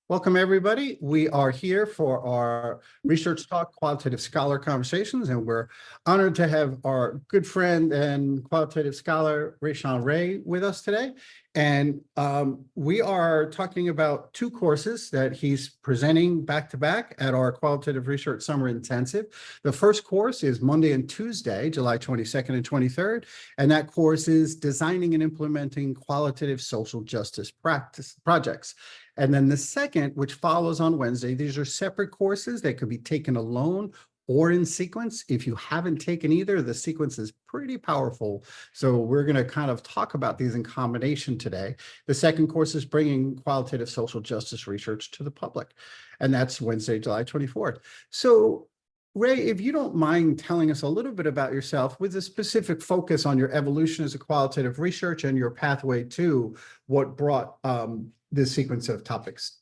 Welcome, everybody. We are here for our Research Talk Qualitative Scholar Conversations, and we're honored to have our good friend and qualitative scholar, Rashawn with us today. And we are talking about two courses that he's presenting back-to-back at our Qualitative Research Summer Intensive. The first course is Monday and Tuesday, July 22nd and 23rd, and that course is Designing and Implementing Qualitative Social Justice Projects. And then the second, which follows on Wednesday, these are separate courses that could be taken alone or in sequence. If you haven't taken either, the sequence is pretty powerful. So we're going to kind of talk about these in combination today. The second course is Bringing Qualitative Social Justice Research to the Public, and that's Wednesday, July 24th. So Ray, if you don't mind telling us a little bit about yourself with a specific focus on your evolution as a qualitative research and your pathway to what brought this sequence of topics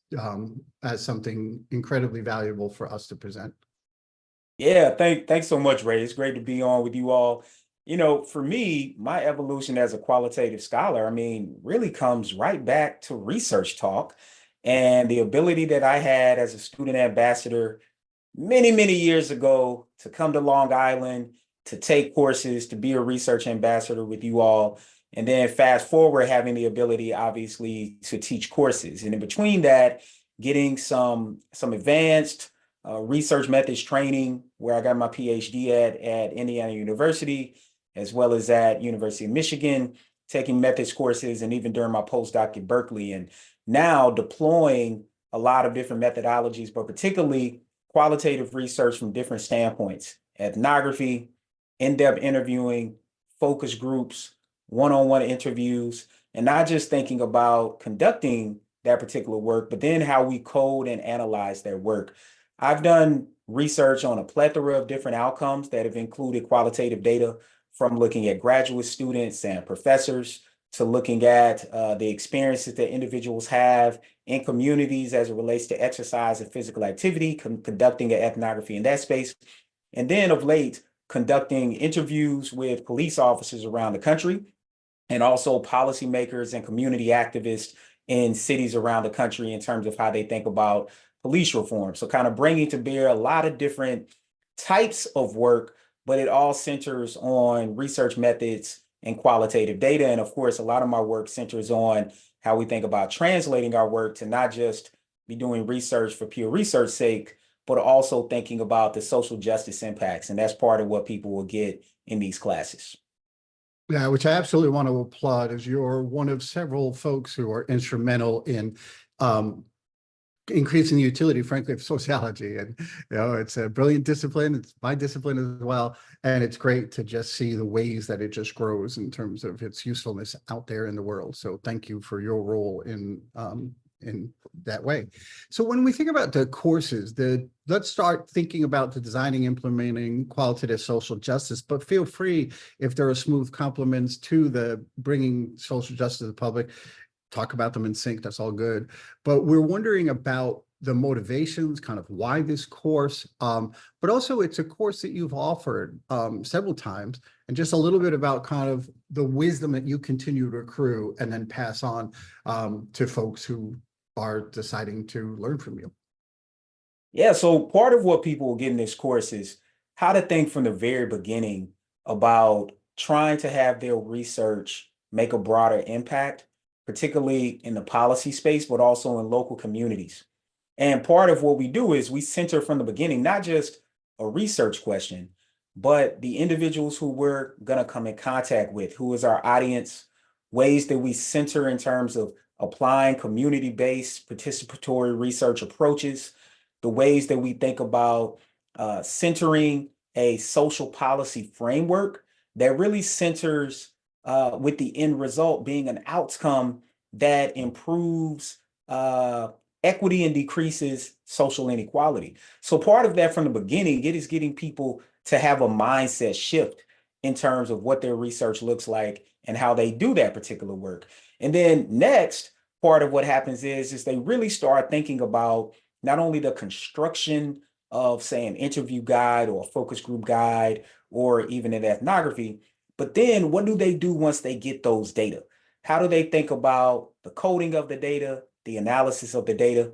as something incredibly valuable for us to present. Yeah, thanks so much, Ray. It's great to be on with you all. For me, my evolution as a qualitative scholar, really comes right back to ResearchTalk and the ability that I had as a student ambassador many, many years ago to come to Long Island, to take courses, to be a research ambassador with you all. And then fast forward, having the ability, obviously, to teach courses. And in between that, getting some advanced research methods training, where I got my PhD at Indiana University, as well as at University of Michigan, taking methods courses, and even during my postdoc at Berkeley. And now deploying a lot of different methodologies, but particularly qualitative research from different standpoints: ethnography, in-depth interviewing, focus groups, one-on-one interviews, and not just thinking about conducting that particular work, but then how we code and analyze their work. I've done research on a plethora of different outcomes that have included qualitative data, from looking at graduate students and professors to looking at the experiences that individuals have in communities as it relates to exercise and physical activity, conducting an ethnography in that space. And then of late, conducting interviews with police officers around the country, and also policymakers and community activists in cities around the country in terms of how they think about police reform. So kind of bringing to bear a lot of different types of work, but it all centers on research methods and qualitative data. And of course, a lot of my work centers on how we think about translating our work to not just be doing research for pure research sake, but also thinking about the social justice impacts. And that's part of what people will get in these classes. Yeah, which I absolutely want to applaud, as you're one of several folks who are instrumental in increasing the utility, frankly, of sociology. And, it's a brilliant discipline. It's my discipline as well. And it's great to just see the ways that it just grows in terms of its usefulness out there in the world. So thank you for your role in that way. So when we think about the courses, let's start thinking about the designing, implementing qualitative social justice, but feel free, if there are smooth complements to the bringing social justice to the public, talk about them in sync. That's all good. But we're wondering about the motivations, kind of why this course, but also it's a course that you've offered several times, and just a little bit about kind of the wisdom that you continue to accrue and then pass on to folks who are deciding to learn from you. Yeah, so part of what people will get in this course is how to think from the very beginning about trying to have their research make a broader impact, particularly in the policy space, but also in local communities. And part of what we do is we center from the beginning, not just a research question, but the individuals who we're going to come in contact with, who is our audience, ways that we center in terms of applying community-based participatory research approaches, the ways that we think about centering a social policy framework that really centers with the end result being an outcome that improves equity and decreases social inequality. So part of that from the beginning, it is getting people to have a mindset shift in terms of what their research looks like and how they do that particular work. And then next, part of what happens is they really start thinking about not only the construction of, say, an interview guide or a focus group guide, or even an ethnography, but then what do they do once they get those data? How do they think about the coding of the data, the analysis of the data?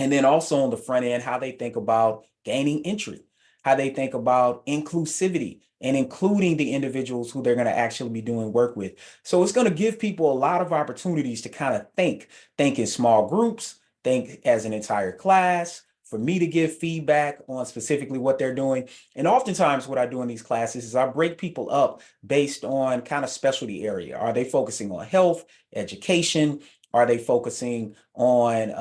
And then also on the front end, how they think about gaining entry, how they think about inclusivity and including the individuals who they're going to actually be doing work with. So it's going to give people a lot of opportunities to kind of think in small groups, think as an entire class, for me to give feedback on specifically what they're doing. And oftentimes what I do in these classes is I break people up based on kind of specialty area. Are they focusing on health, education? Are they focusing on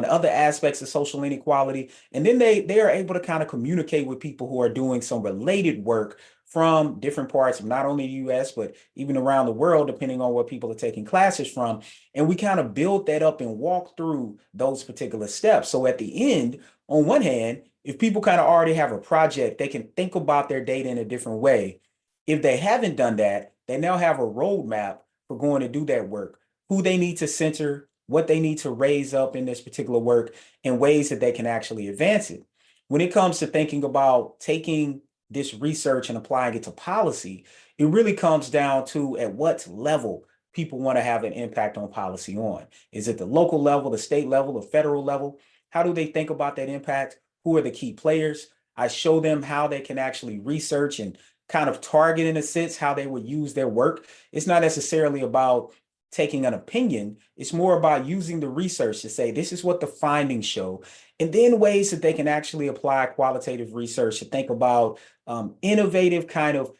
other aspects of social inequality? And then they are able to kind of communicate with people who are doing some related work from different parts of not only the US, but even around the world, depending on what people are taking classes from. And we kind of build that up and walk through those particular steps. So at the end, on one hand, if people kind of already have a project, they can think about their data in a different way. If they haven't done that, they now have a roadmap for going to do that work, who they need to center, what they need to raise up in this particular work, and ways that they can actually advance it. When it comes to thinking about taking this research and applying it to policy, it really comes down to at what level people want to have an impact on policy on. Is it the local level, the state level, the federal level? How do they think about that impact? Who are the key players? I show them how they can actually research and kind of target, in a sense, how they would use their work. It's not necessarily about taking an opinion. It's more about using the research to say, this is what the findings show, and then ways that they can actually apply qualitative research to think about innovative kind of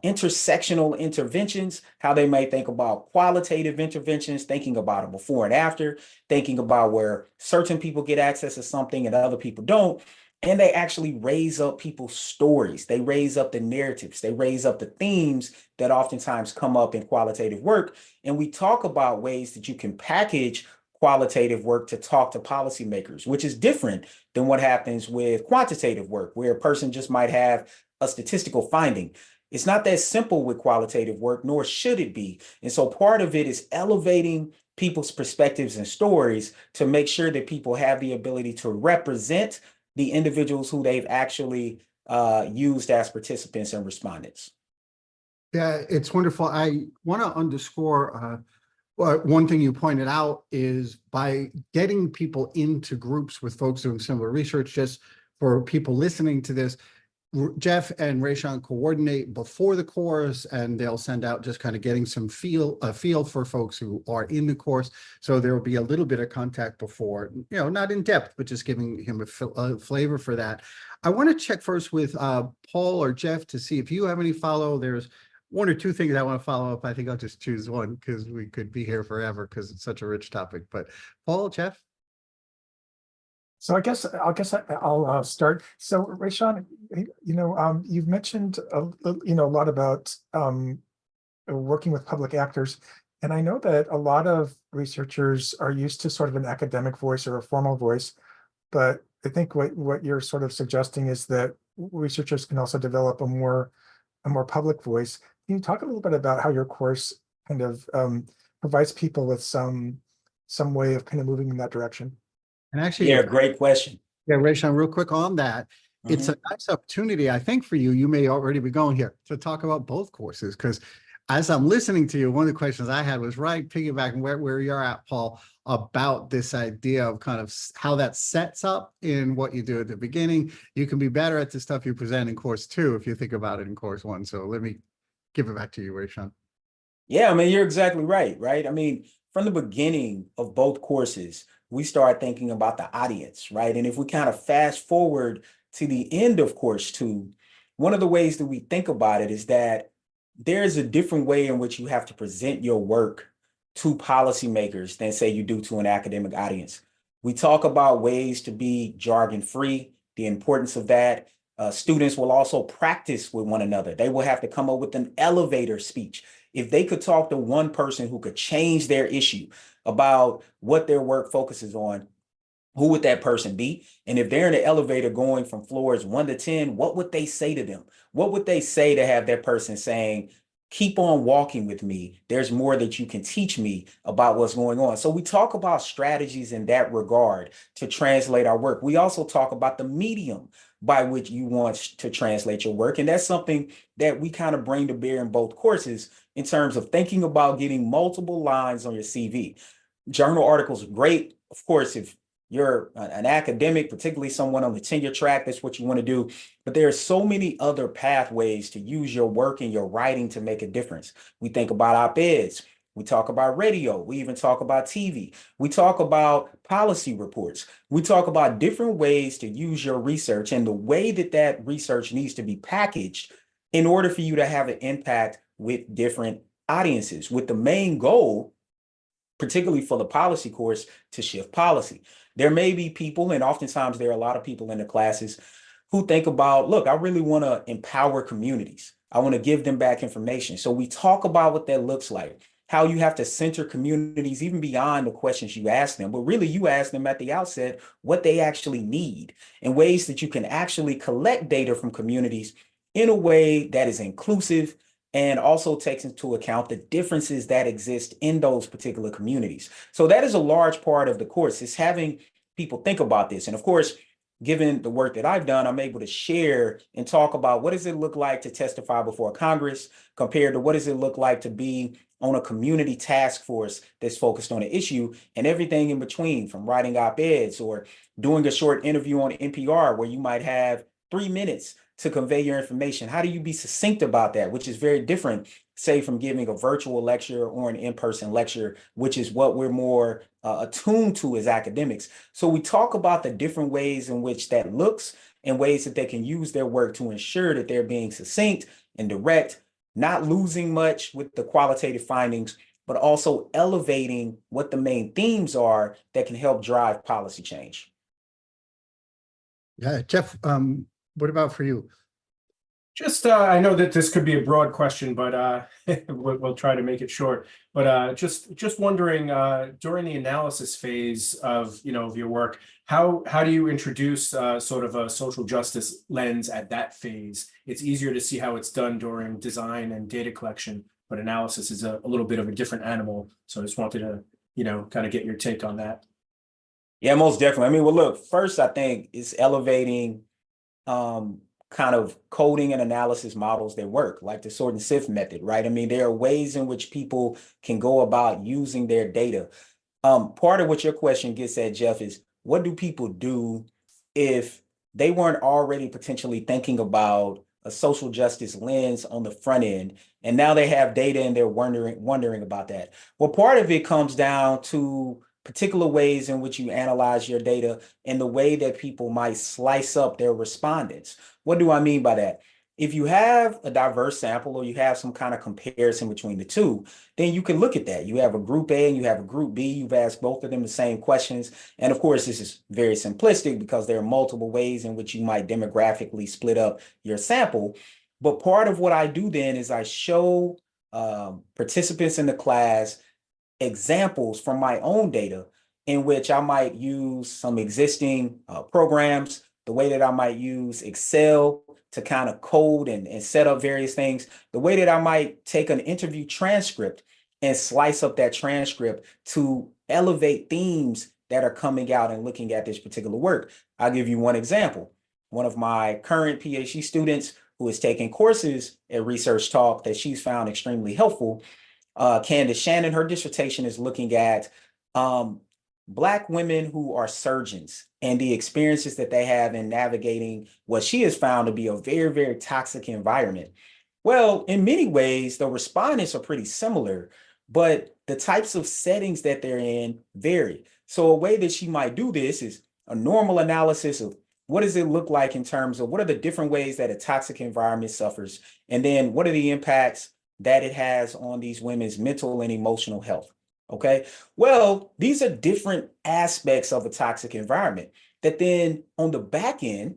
intersectional interventions, how they might think about qualitative interventions, thinking about a before and after, thinking about where certain people get access to something and other people don't. And they actually raise up people's stories. They raise up the narratives. They raise up the themes that oftentimes come up in qualitative work. And we talk about ways that you can package qualitative work to talk to policymakers, which is different than what happens with quantitative work, where a person just might have a statistical finding. It's not that simple with qualitative work, nor should it be. And so part of it is elevating people's perspectives and stories to make sure that people have the ability to represent the individuals who they've actually used as participants and respondents. Yeah, it's wonderful. I want to underscore one thing you pointed out is by getting people into groups with folks doing similar research, just for people listening to this, Jeff and Rashawn coordinate before the course, and they'll send out just kind of getting some feel for folks who are in the course. So there will be a little bit of contact before, not in depth, but just giving him a flavor for that. I want to check first with Paul or Jeff to see if you have any follow. There's one or two things I want to follow up. I think I'll just choose one because we could be here forever because it's such a rich topic. But Paul, Jeff? So I guess I'll start. So Rashawn, you've mentioned a lot about working with public actors, and I know that a lot of researchers are used to sort of an academic voice or a formal voice, but I think what you're sort of suggesting is that researchers can also develop a more public voice. Can you talk a little bit about how your course kind of provides people with some way of kind of moving in that direction? And actually, Yeah, great question. Yeah, Rashawn, real quick on that. It's a nice opportunity, I think, for you. You may already be going here to talk about both courses, because as I'm listening to you, one of the questions I had was piggybacking where you're at, Paul, about this idea of kind of how that sets up in what you do at the beginning. You can be better at the stuff you present in course 2 if you think about it in course 1. So let me give it back to you, Rashawn. Yeah, I mean, you're exactly right, right? I mean, from the beginning of both courses, we start thinking about the audience, right? And if we kind of fast forward to the end of course 2, one of the ways that we think about it is that there's a different way in which you have to present your work to policymakers than, say, you do to an academic audience. We talk about ways to be jargon-free, the importance of that. Students will also practice with one another. They will have to come up with an elevator speech. If they could talk to one person who could change their issue about what their work focuses on, who would that person be? And if they're in the elevator going from floors 1 to 10, what would they say to them? What would they say to have that person saying, keep on walking with me. There's more that you can teach me about what's going on. So we talk about strategies in that regard to translate our work. We also talk about the medium by which you want to translate your work. And that's something that we kind of bring to bear in both courses in terms of thinking about getting multiple lines on your CV. Journal articles are great. Of course, if you're an academic, particularly someone on the tenure track, that's what you want to do. But there are so many other pathways to use your work and your writing to make a difference. We think about op-eds. We talk about radio. We even talk about TV. We talk about policy reports. We talk about different ways to use your research and the way that that research needs to be packaged in order for you to have an impact with different audiences, with the main goal, particularly for the policy course, to shift policy. There may be people, and oftentimes there are a lot of people in the classes who think about, look, I really want to empower communities. I want to give them back information. So we talk about what that looks like, how you have to center communities even beyond the questions you ask them, but really you ask them at the outset what they actually need, and ways that you can actually collect data from communities in a way that is inclusive and also takes into account the differences that exist in those particular communities. So that is a large part of the course, is having people think about this. And of course, given the work that I've done, I'm able to share and talk about what does it look like to testify before Congress compared to what does it look like to be on a community task force that's focused on an issue, and everything in between, from writing op-eds or doing a short interview on NPR where you might have 3 minutes to convey your information. How do you be succinct about that, which is very different, say, from giving a virtual lecture or an in-person lecture, which is what we're more attuned to as academics. So we talk about the different ways in which that looks, and ways that they can use their work to ensure that they're being succinct and direct, not losing much with the qualitative findings, but also elevating what the main themes are that can help drive policy change. Yeah, Jeff, what about for you? Just, I know that this could be a broad question, but we'll try to make it short. But just wondering, during the analysis phase of of your work, how do you introduce sort of a social justice lens at that phase? It's easier to see how it's done during design and data collection, but analysis is a little bit of a different animal. So I just wanted to kind of get your take on that. Yeah, most definitely. I mean, well, look, first, I think it's elevating kind of coding and analysis models that work, like the sort and sift method, right? I mean, there are ways in which people can go about using their data. Part of what your question gets at, Jeff, is what do people do if they weren't already potentially thinking about a social justice lens on the front end, and now they have data and they're wondering about that? Well, part of it comes down to particular ways in which you analyze your data and the way that people might slice up their respondents. What do I mean by that? If you have a diverse sample, or you have some kind of comparison between the two, then you can look at that. You have a group A and you have a group B. You've asked both of them the same questions. And of course, this is very simplistic because there are multiple ways in which you might demographically split up your sample. But part of what I do then is I show participants in the class examples from my own data in which I might use some existing programs, the way that I might use Excel to kind of code and set up various things, the way that I might take an interview transcript and slice up that transcript to elevate themes that are coming out and looking at this particular work. I'll give you one example. One of my current PhD students who is taking courses at ResearchTalk that she's found extremely helpful, Candace Shannon, her dissertation is looking at Black women who are surgeons and the experiences that they have in navigating what she has found to be a very, very toxic environment. Well, in many ways, the respondents are pretty similar, but the types of settings that they're in vary. So a way that she might do this is a normal analysis of what does it look like in terms of what are the different ways that a toxic environment suffers, and then what are the impacts that it has on these women's mental and emotional health. Okay, well, these are different aspects of a toxic environment that then on the back end,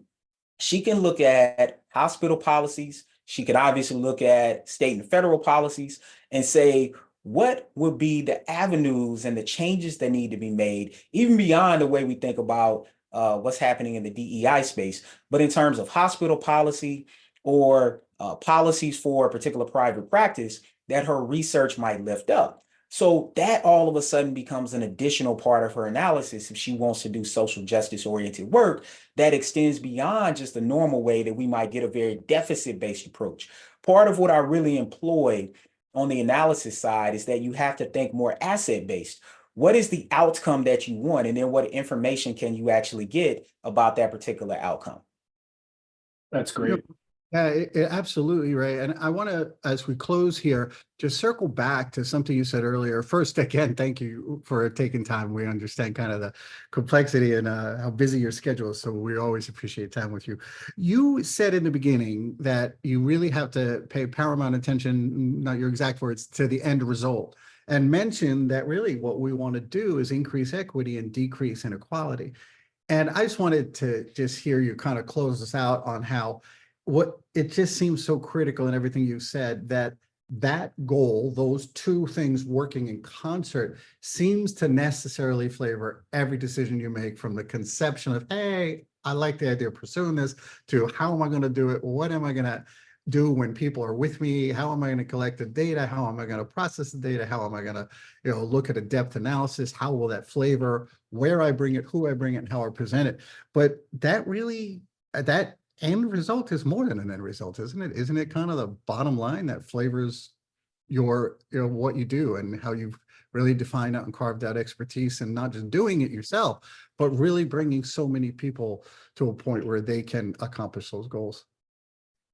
she can look at hospital policies. She can obviously look at state and federal policies and say, what would be the avenues and the changes that need to be made, even beyond the way we think about what's happening in the DEI space, but in terms of hospital policy or policies for a particular private practice that her research might lift up. So that all of a sudden becomes an additional part of her analysis if she wants to do social justice oriented work that extends beyond just the normal way that we might get a very deficit-based approach. Part of what I really employ on the analysis side is that you have to think more asset-based. what is the outcome that you want? And then what information can you actually get about that particular outcome? That's great. Yeah, absolutely, Ray. And I want to, as we close here, just circle back to something you said earlier. First, again, thank you for taking time. We understand kind of the complexity and how busy your schedule is, so we always appreciate time with you. You said in the beginning that you really have to pay paramount attention, not your exact words, to the end result, and mentioned that really what we want to do is increase equity and decrease inequality. And I just wanted to just hear you kind of close us out on how what it just seems so critical in everything you said, that that goal, those two things working in concert, seems to necessarily flavor every decision you make, from the conception of, hey, I like the idea of pursuing this, to how am I going to do it? What am I going to do when people are with me? How am I going to collect the data? How am I going to process the data? How am I going to, look at a depth analysis? How will that flavor where I bring it, who I bring it, and how I present it? But that really, that end result is more than an end result, isn't it? Isn't it kind of the bottom line that flavors your, what you do and how you've really defined out and carved out expertise, and not just doing it yourself, but really bringing so many people to a point where they can accomplish those goals?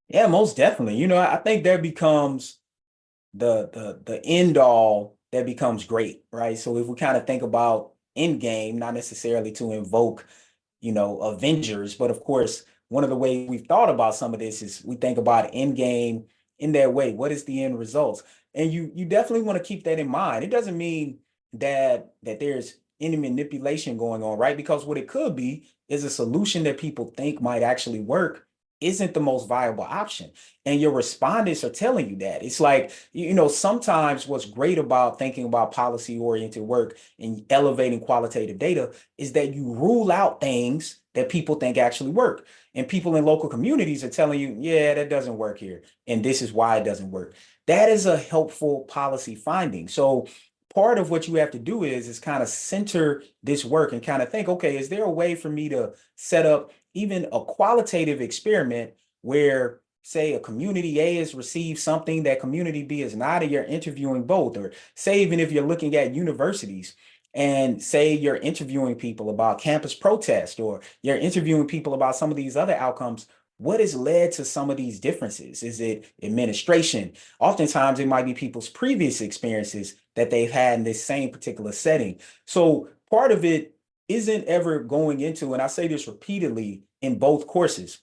Yeah, most definitely. I think that becomes the end all that becomes great, right? So if we kind of think about end game, not necessarily to invoke, Avengers, but of course, one of the ways we've thought about some of this is we think about end game in that way. What is the end result? And you definitely want to keep that in mind. It doesn't mean that there's any manipulation going on, right? Because what it could be is a solution that people think might actually work isn't the most viable option. And your respondents are telling you that. It's like, sometimes what's great about thinking about policy-oriented work and elevating qualitative data is that you rule out things that people think actually work. And people in local communities are telling you, yeah, that doesn't work here, and this is why it doesn't work. That is a helpful policy finding. So part of what you have to do is kind of center this work and kind of think, okay, is there a way for me to set up even a qualitative experiment where, say, a community A has received something that community B is not, and you're interviewing both? Or say, even if you're looking at universities and say you're interviewing people about campus protest, or you're interviewing people about some of these other outcomes, what has led to some of these differences? Is it administration? Oftentimes it might be people's previous experiences that they've had in this same particular setting. So part of it isn't ever going into, and I say this repeatedly in both courses,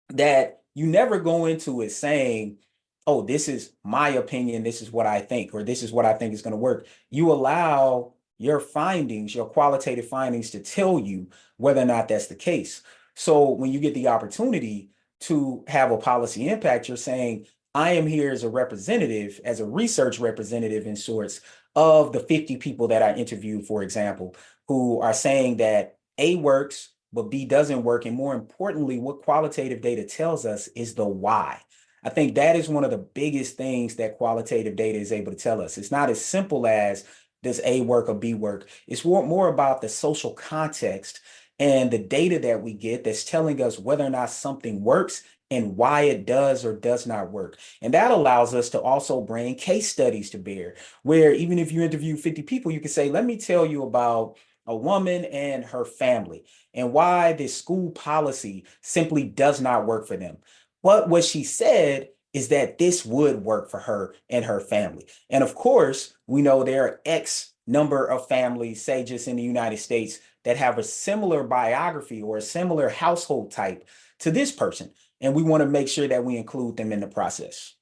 that you never go into it saying, oh, this is my opinion, this is what I think, or this is what I think is going to work. You allow your findings, your qualitative findings, to tell you whether or not that's the case. So when you get the opportunity to have a policy impact, you're saying, I am here as a representative, as a research representative in sorts, of the 50 people that I interviewed, for example, who are saying that A works, but B doesn't work. And more importantly, what qualitative data tells us is the why. I think that is one of the biggest things that qualitative data is able to tell us. It's not as simple as, does A work or B work? It's more about the social context and the data that we get that's telling us whether or not something works and why it does or does not work. And that allows us to also bring case studies to bear, where even if you interview 50 people, you can say, let me tell you about a woman and her family and why this school policy simply does not work for them. But what she said is that this would work for her and her family. And of course, we know there are X number of families, say just in the United States, that have a similar biography or a similar household type to this person. And we want to make sure that we include them in the process.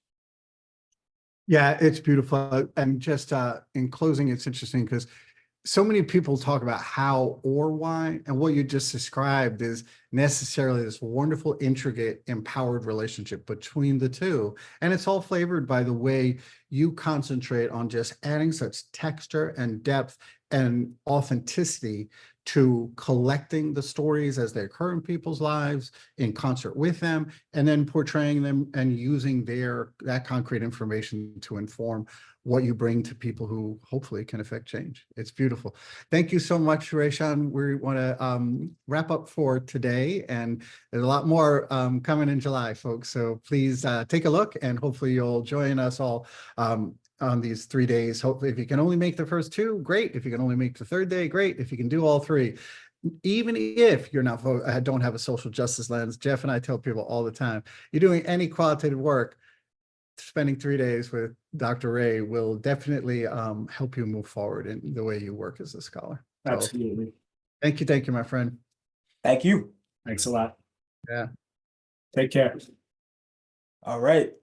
Yeah, it's beautiful. And just in closing, it's interesting because so many people talk about how or why, and what you just described is necessarily this wonderful, intricate, empowered relationship between the two. And it's all flavored by the way you concentrate on just adding such texture and depth and authenticity to collecting the stories as they occur in people's lives in concert with them, and then portraying them and using that concrete information to inform what you bring to people who hopefully can affect change. It's beautiful. Thank you so much, Rashawn. We want to wrap up for today, and there's a lot more coming in July, folks. So please take a look, and hopefully you'll join us all on these 3 days. Hopefully, if you can only make the first two, great. If you can only make the third day, great. If you can do all three, even if you're not don't have a social justice lens, Jeff and I tell people all the time, you're doing any qualitative work, spending 3 days with Dr. Ray will definitely help you move forward in the way you work as a scholar. So, Absolutely. thank you, my friend. Thank you. Thanks a lot. Yeah. Take care. All right.